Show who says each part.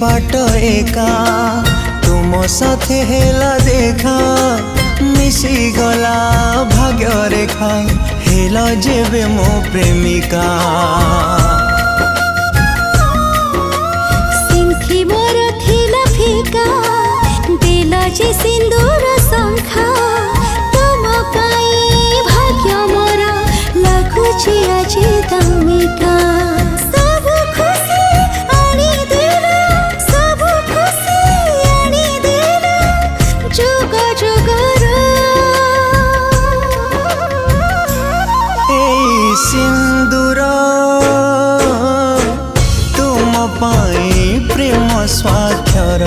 Speaker 1: बाट एका तुम साथे हेला देखा मिसी गला भाग्य रेखा हेला जेबे मो प्रेमिका
Speaker 2: सिंथी मोर थिला फिका देला जे सिंदूर संखा तुम पाई भाग्य मोर लागुची आज दामिका
Speaker 1: सिंदूर तुम पाई प्रेम स्वाक्षर